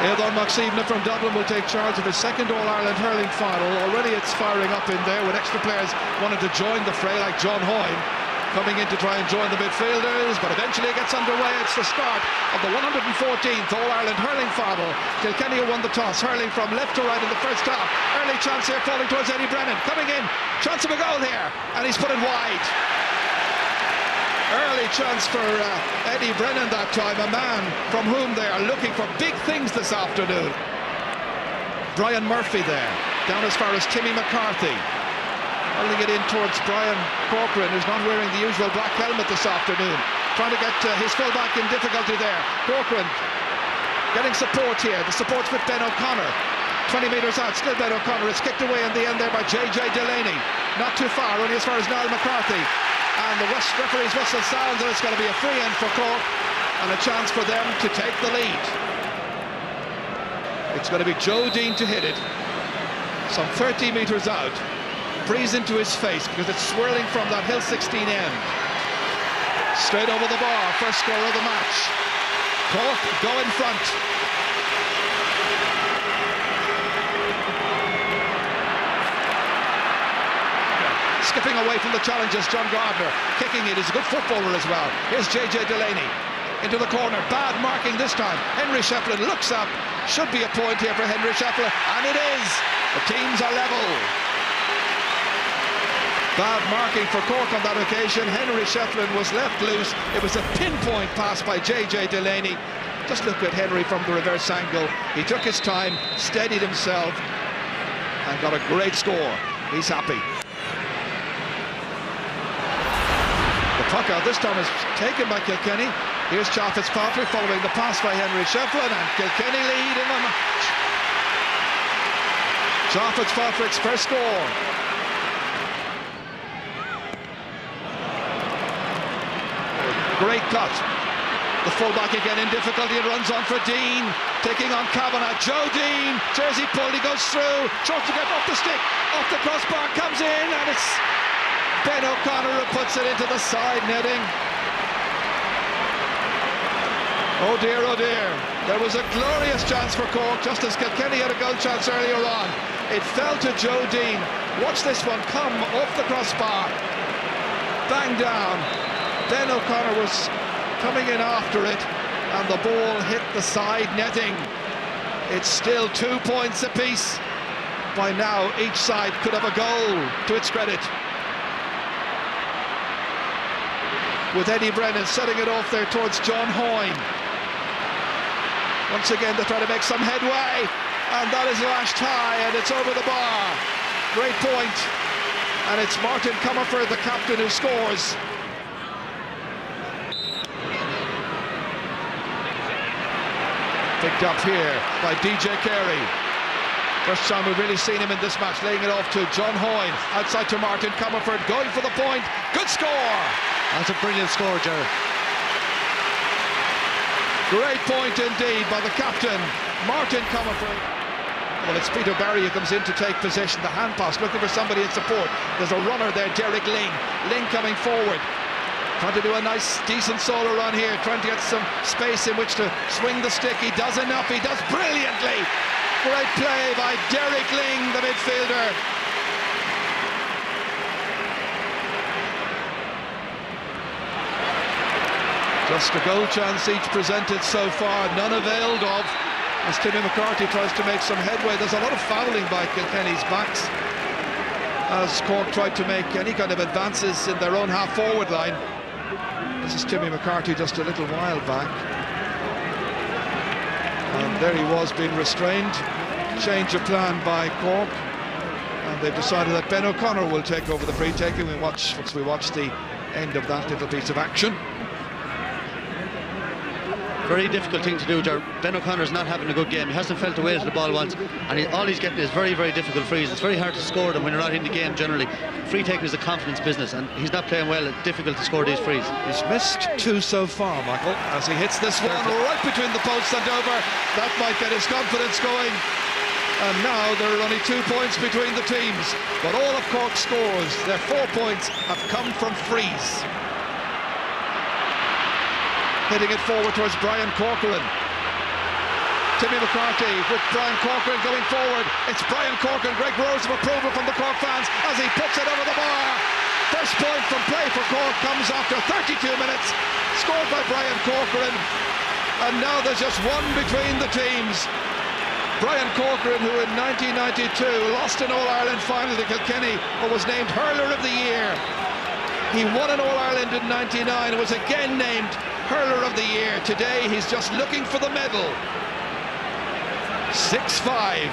Éadon Macsívna from Dublin will take charge of his second All-Ireland hurling final. Already it's firing up in there with extra players wanting to join the fray, like John Hoyne coming in to try and join the midfielders, but eventually it gets underway. It's the start of the 114th All-Ireland hurling final. Kilkenny won the toss, hurling from left to right in the first half. Early chance here, falling towards Eddie Brennan, coming in, chance of a goal here, and he's put it wide. Early chance for Eddie Brennan that time, a man from whom they are looking for big things this afternoon. Brian Murphy there, down as far as Timmy McCarthy. Hurling it in towards Brian Corcoran, who's not wearing the usual black helmet this afternoon. Trying to get his fullback in difficulty there. Corcoran getting support here. The support's with Ben O'Connor. 20 metres out, still Ben O'Connor. It's kicked away in the end there by JJ Delaney. Not too far, only as far as Niall McCarthy. And the referee's whistle sounds, and it's going to be a free in for Cork and a chance for them to take the lead. It's going to be Joe Dean to hit it, some 30 metres out. Breeze into his face because it's swirling from that Hill 16 end. Straight over the bar, first score of the match. Cork go in front. Skipping away from the challenges, John Gardner kicking it. He's a good footballer as well. Here's JJ Delaney into the corner. Bad marking this time. Henry Shefflin looks up. Should be a point here for Henry Shefflin, and it is. The teams are level. Bad marking for Cork on that occasion. Henry Shefflin was left loose. It was a pinpoint pass by JJ Delaney. Just look at Henry from the reverse angle. He took his time, steadied himself, and got a great score. He's happy. Puck out this time is taken by Kilkenny. Here's Charles Fitzpatrick following the pass by Henry Shefflin, and Kilkenny lead in the match. Charles Fitzpatrick's first score. Great cut. The fullback again in difficulty. It runs on for Dean, taking on Kavanagh. Joe Dean, jersey pulled, he goes through, tries to get off the stick, off the crossbar, comes in, and it's Ben O'Connor who puts it into the side netting. Oh dear, oh dear. There was a glorious chance for Cork, just as Kilkenny had a goal chance earlier on. It fell to Joe Dean. Watch this one come off the crossbar. Bang down. Ben O'Connor was coming in after it, and the ball hit the side netting. It's still 2 points apiece. By now, each side could have a goal to its credit. With Eddie Brennan setting it off there towards John Hoyne. Once again, they try to make some headway, and that is lashed high, and it's over the bar. Great point, and it's Martin Comerford, the captain, who scores. Picked up here by DJ Carey. First time we've really seen him in this match, laying it off to John Hoyne. Outside to Martin Comerford, going for the point. Good score! That's a brilliant score, Gerard. Great point indeed by the captain, Martin Comerford. Well, it's Peter Barry who comes in to take possession. The hand pass, looking for somebody in support. There's a runner there, Derek Ling. Ling coming forward. Trying to do a nice, decent solo run here. Trying to get some space in which to swing the stick. He does enough. He does brilliantly. Great play by Derek Ling, the midfielder. Just a goal chance each presented so far, none availed of, as Timmy McCarthy tries to make some headway. There's a lot of fouling by Kilkenny's backs as Cork tried to make any kind of advances in their own half-forward line. This is Timmy McCarthy just a little while back. And there he was being restrained. Change of plan by Cork. And they've decided that Ben O'Connor will take over the free-taking. Once we watch the end of that little piece of action. Very difficult thing to do, Ger. Ben O'Connor's not having a good game. He hasn't felt the weight of the ball once, and all he's getting is very, very difficult frees. It's very hard to score them when you're not in the game generally. Free taking is a confidence business, and he's not playing well. It's difficult to score these frees. He's missed two so far, Michael, as he hits this one right between the posts and over. That might get his confidence going. And now there are only 2 points between the teams, but all of Cork's scores, their 4 points, have come from frees. Hitting it forward towards Brian Corcoran. Timmy McCarthy with Brian Corcoran going forward. It's Brian Corcoran, great roars of approval from the Cork fans as he puts it over the bar. First point from play for Cork comes after 32 minutes, scored by Brian Corcoran. And now there's just one between the teams. Brian Corcoran, who in 1992 lost an All-Ireland final to Kilkenny, but was named Hurler of the Year. He won an All-Ireland in 99 and was again named Hurler of the Year. Today he's just looking for the medal. 6-5.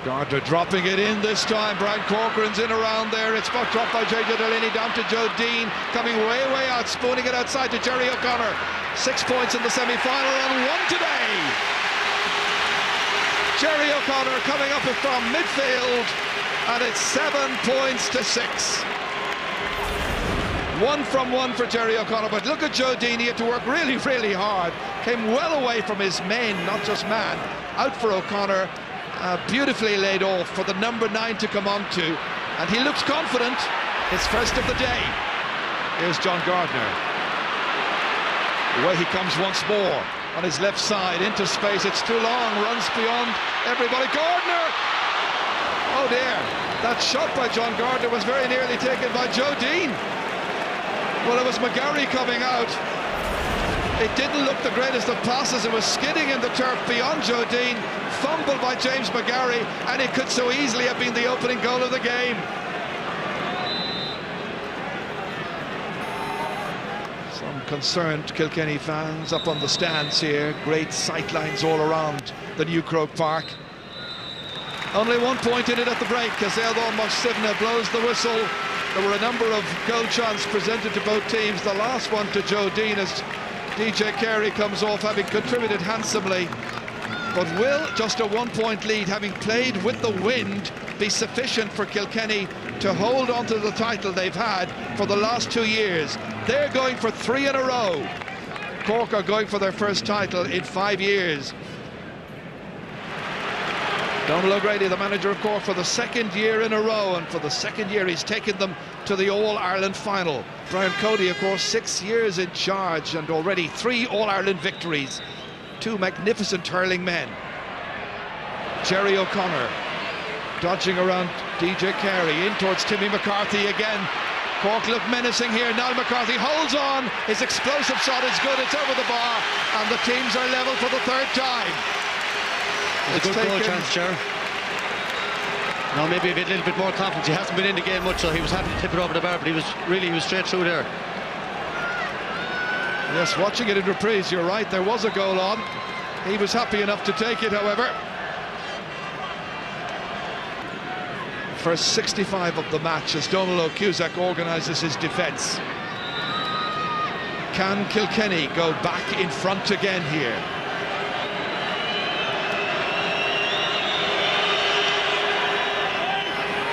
Gardner dropping it in this time. Brian Corcoran's in around there. It's dropped by JJ Delaney down to Joe Dean, coming way out, spooning it outside to Jerry O'Connor. 6 points in the semi-final and one today. Jerry O'Connor coming up from midfield, and it's 7 points to 6. 1 from 1 for Jerry O'Connor, but look at Joe Dean. He had to work really hard. Came well away from his main, not just man. Out for O'Connor. Beautifully laid off for the number 9 to come on to, and he looks confident. His first of the day. Here's John Gardner. Away he comes once more on his left side into space. It's too long, runs beyond everybody. Gardner! Oh dear, that shot by John Gardner was very nearly taken by Joe Dean. Well, it was McGarry coming out. It didn't look the greatest of passes. It was skidding in the turf beyond Joe Dean. Fumbled by James McGarry, and it could so easily have been the opening goal of the game. Some concerned Kilkenny fans up on the stands here. Great sightlines all around the new Croke Park. Only 1 point in it at the break as Eldon Mosivna blows the whistle. There were a number of goal chances presented to both teams. The last one to Joe Dean as DJ Carey comes off, having contributed handsomely. But will just a 1 point lead, having played with the wind, be sufficient for Kilkenny to hold on to the title they've had for the last 2 years? They're going for 3 in a row. Cork are going for their first title in 5 years. Donal O'Grady, the manager of Cork, for the 2nd year in a row, and for the 2nd year he's taken them to the All-Ireland final. Brian Cody, of course, 6 years in charge and already 3 All-Ireland victories. 2 magnificent hurling men. Jerry O'Connor dodging around DJ Carey, in towards Timmy McCarthy again. Cork look menacing here. Niall McCarthy holds on. His explosive shot is good. It's over the bar, and the teams are level for the 3rd time. It's a good goal chance, Chair. No, maybe a little bit more confidence. He hasn't been in the game much, so he was happy to tip it over the bar, but he was straight through there. Yes, watching it in reprise, you're right, there was a goal on. He was happy enough to take it, however. First 65 of the match as Donal O'Cusack organises his defence. Can Kilkenny go back in front again here?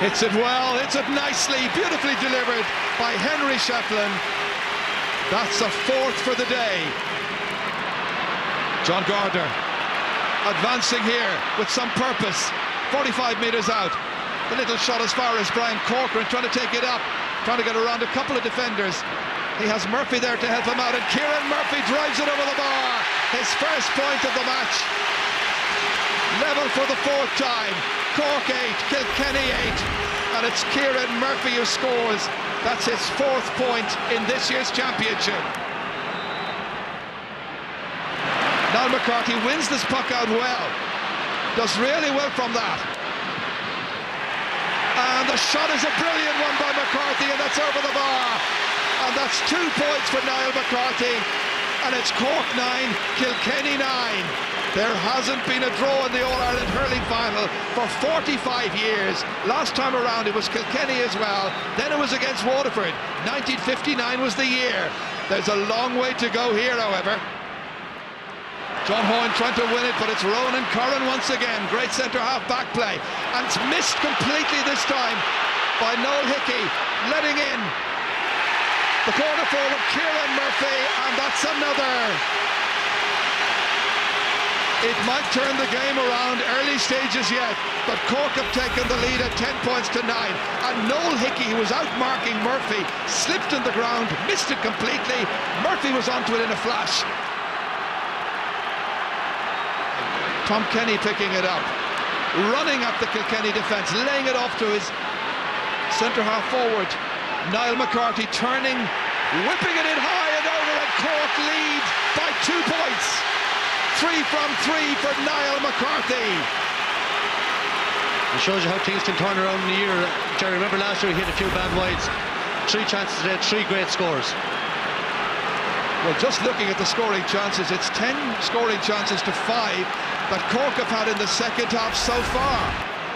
Hits it well, hits it nicely, beautifully delivered by Henry Shefflin. That's a 4th for the day. John Gardner advancing here with some purpose. 45 metres out. The little shot as far as Brian Corcoran, trying to take it up, trying to get around a couple of defenders. He has Murphy there to help him out, and Kieran Murphy drives it over the bar. His first point of the match. Level for the 4th time. Cork 8, Kilkenny 8, and it's Kieran Murphy who scores. That's his 4th point in this year's championship. Niall McCarthy wins this puck out well. Does really well from that. And the shot is a brilliant one by McCarthy, and that's over the bar. And that's 2 points for Niall McCarthy. And it's Cork 9, Kilkenny 9. There hasn't been a draw in the All-Ireland hurling final for 45 years. Last time around it was Kilkenny as well. Then it was against Waterford. 1959 was the year. There's a long way to go here, however. John Hoyne trying to win it, but it's Ronan Curran once again. Great centre-half back play. And it's missed completely this time by Noel Hickey, letting in the corner forward, Kieran Murphy, and that's another It might turn the game around, early stages yet, but Cork have taken the lead at 10 points to 9. And Noel Hickey, who was out marking Murphy, slipped in the ground, missed it completely. Murphy was onto it in a flash. Tom Kenny picking it up, running up the Kilkenny defence, laying it off to his centre-half forward. Niall McCarthy turning, whipping it in high and over, and Cork lead by 2 points. 3 from 3 for Niall McCarthy. It shows you how things can turn around in a year. Jerry, remember last year he hit a few bad wides. 3 chances today, 3 great scores. Well, just looking at the scoring chances, it's 10 scoring chances to 5 that Cork have had in the second half so far.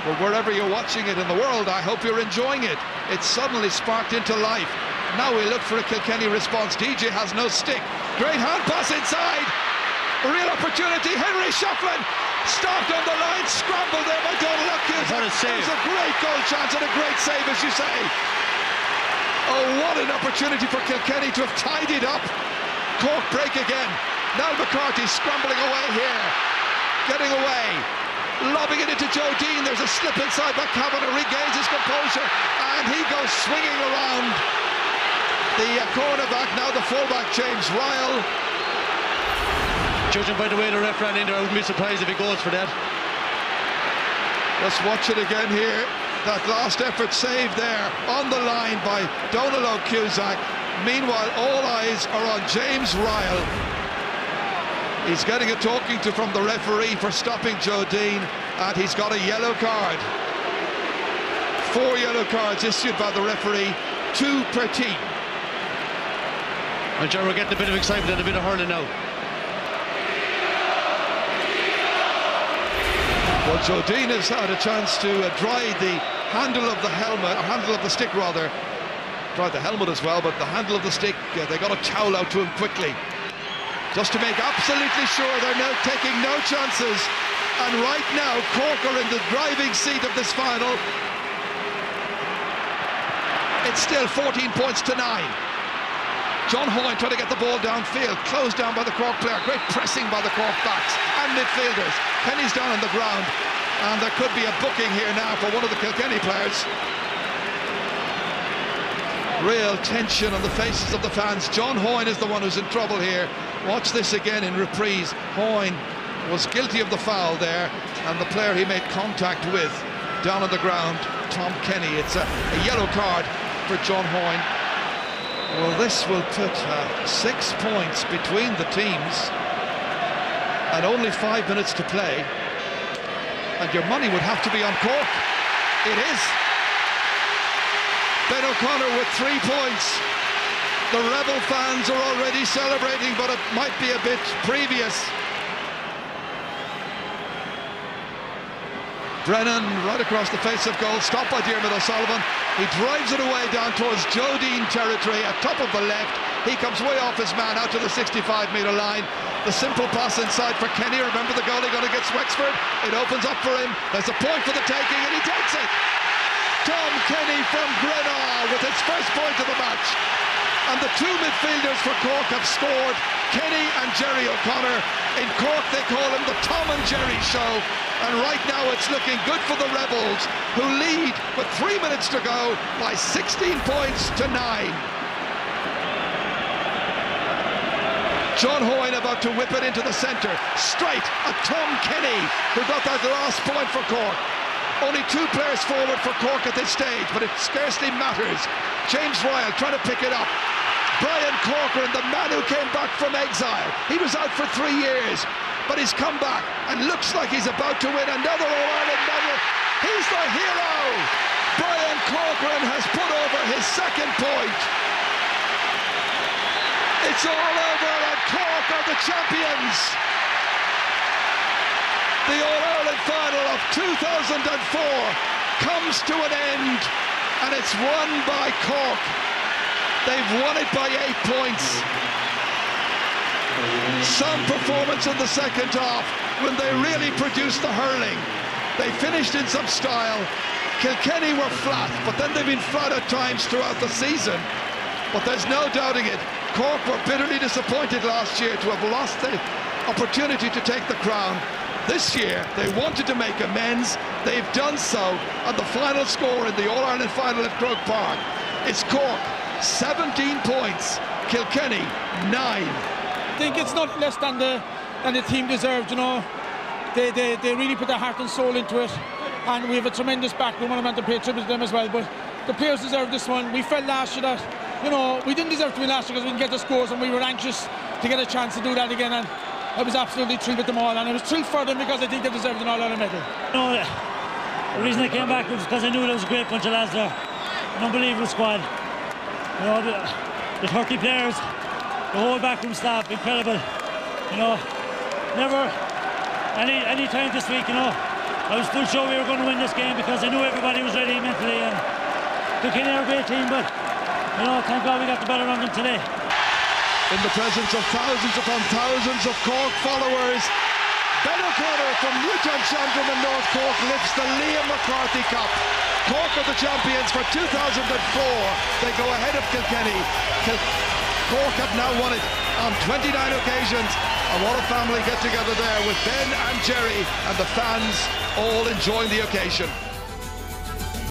Well, wherever you're watching it in the world, I hope you're enjoying it. It's suddenly sparked into life. Now we look for a Kilkenny response. DJ has no stick. Great hand pass inside. A real opportunity. Henry Shefflin stopped on the line, scrambled there by Donald O'Keefe. What a save. It was a great goal chance and a great save, as you say. Oh, what an opportunity for Kilkenny to have tied it up. Cork break again. Niall McCarthy scrambling away here. Getting away. Lobbing it into Joe Dean. There's a slip inside by Kavanagh. Regains his composure. And he goes swinging around the cornerback. Now the fullback, James Ryle. Judging by the way the ref ran in there, I wouldn't be surprised if he goes for that. Let's watch it again here. That last effort save there on the line by Donald O'Cusack. Meanwhile, all eyes are on James Ryle. He's getting a talking to from the referee for stopping Joe Dean, and he's got a yellow card. 4 yellow cards issued by the referee, 2 per team. Well, Joe, we're getting a bit of excitement and a bit of hurling now. Well, Joe Dean has had a chance to dry the handle of the helmet, or handle of the stick rather. Dry the helmet as well, but the handle of the stick, they got a towel out to him quickly, just to make absolutely sure they're now taking no chances. And right now, Cork are in the driving seat of this final. It's still 14 points to 9. John Hoyne trying to get the ball downfield, closed down by the Cork player. Great pressing by the Cork backs and midfielders. Kenny's down on the ground, and there could be a booking here now for one of the Kilkenny players. Real tension on the faces of the fans. John Hoyne is the one who's in trouble here. Watch this again in reprise. Hoyne was guilty of the foul there, and the player he made contact with down on the ground, Tom Kenny. It's a yellow card for John Hoyne. Well, this will put 6 points between the teams and only 5 minutes to play, and your money would have to be on Cork. It is. Ben O'Connor with 3 points. The Rebel fans are already celebrating, but it might be a bit previous. Brennan right across the face of goal, stopped by Diarmuid O'Sullivan. He drives it away down towards Joe Dean territory at top of the left. He comes way off his man out to the 65-metre line. The simple pass inside for Kenny. Remember the goal he got against Wexford? It opens up for him. There's a point for the taking, and he takes it. Tom Kenny from Greenock with his first point of the match. And the 2 midfielders for Cork have scored, Kenny and Jerry O'Connor. In Cork they call him the Tom and Jerry show. And right now it's looking good for the Rebels, who lead with 3 minutes to go by 16 points to 9. John Hoyne about to whip it into the centre, straight at Tom Kenny, who got that last point for Cork. Only 2 players forward for Cork at this stage, but it scarcely matters. James Ryle trying to pick it up. Brian Corcoran, the man who came back from exile. He was out for 3 years, but he's come back and looks like he's about to win another All-Ireland medal. He's the hero. Brian Corcoran has put over his 2nd point. It's all over, and Cork are the champions. The All-Ireland final of 2004 comes to an end, and it's won by Cork. They've won it by 8 points. Some performance in the second half when they really produced the hurling. They finished in some style. Kilkenny were flat, but then they've been flat at times throughout the season. But there's no doubting it. Cork were bitterly disappointed last year to have lost the opportunity to take the crown. This year, they wanted to make amends. They've done so, and the final score in the All-Ireland final at Croke Park, it's Cork, 17 points, Kilkenny, 9. I think it's not less than the team deserved, you know. They really put their heart and soul into it, and we have a tremendous backroom, and I want to pay tribute to them as well. But the players deserve this one. We felt last year that, you know, we didn't deserve to win last year because we didn't get the scores, and we were anxious to get a chance to do that again. And I was absolutely thrilled with them all, and I was thrilled for them because I think they deserved an All-Ireland medal. You know, the reason I came back was because I knew there was a great bunch of lads there, an unbelievable squad. You know, the 30 players, the whole backroom staff, incredible. You know, never any time this week, you know, I was full sure we were going to win this game because I knew everybody was ready mentally, and Kilkenny are a great team, but you know, thank God we got the better on them today. In the presence of thousands upon thousands of Cork followers, Ben O'Connor from Newtown Chandram in North Cork lifts the Liam McCarthy Cup. Cork are the champions for 2004. They go ahead of Kilkenny. Cork have now won it on 29 occasions, and what a family get together there with Ben and Jerry and the fans all enjoying the occasion.